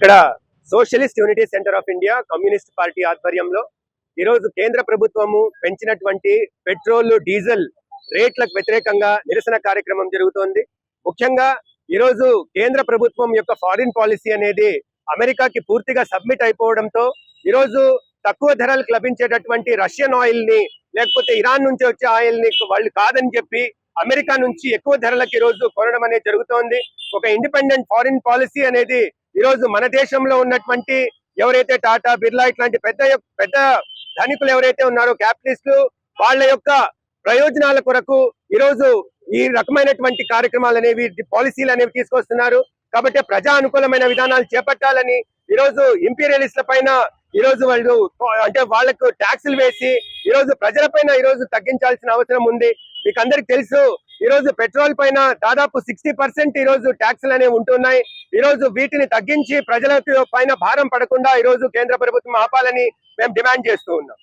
ఇక్కడ socialist unity centre of India communist party ఆధ్వర్యంలో ఈరోజు కేంద్ర ప్రభుత్వము పెంచినటువంటి పెట్రోల్ డీజిల్ రేట్లకు వ్యతిరేకంగా నిరసన కార్యక్రమం జరుగుతోంది. ముఖ్యంగా ఈరోజు కేంద్ర ప్రభుత్వం యొక్క ఫారిన్ పాలసీ అనేది అమెరికాకి పూర్తిగా సబ్మిట్ అయిపోవడంతో ఈరోజు తక్కువ ధరలకు లభించేటటువంటి రష్యన్ ఆయిల్ ని లేకపోతే ఇరాన్ నుంచి వచ్చే ఆయిల్ ని వాళ్ళు కాదని చెప్పి అమెరికా నుంచి ఎక్కువ ధరలకు ఈరోజు కొనడం అనేది జరుగుతోంది. ఒక ఇండిపెండెంట్ ఫారిన్ పాలసీ అనేది ఈరోజు మన దేశంలో ఉన్నటువంటి ఎవరైతే టాటా బిర్లా ఇట్లాంటి పెద్ద ధనికులు ఎవరైతే ఉన్నారో క్యాపిటలిస్టులు వాళ్ళ యొక్క ప్రయోజనాల కొరకు ఈరోజు ఈ రకమైనటువంటి కార్యక్రమాలు అనేవి పాలసీలు అనేవి తీసుకొస్తున్నారు. కాబట్టి ప్రజా అనుకూలమైన విధానాలు చేపట్టాలని ఈరోజు ఇంపీరియలిస్ట్ల పైన ఈరోజు వాళ్ళు అంటే వాళ్లకు ట్యాక్సులు వేసి ఈరోజు ప్రజల పైన ఈరోజు తగ్గించాల్సిన అవసరం ఉంది. మీకు అందరికి తెలుసు ఈరోజు పెట్రోల్ పైన దాదాపు 60% ఈరోజు ట్యాక్సులు అనేవి ఉంటున్నాయి. ఈరోజు వీటిని తగ్గించి ప్రజల పైన భారం పడకుండా ఈరోజు కేంద్ర ప్రభుత్వం ఆపాలని మేము డిమాండ్ చేస్తూ ఉన్నాం.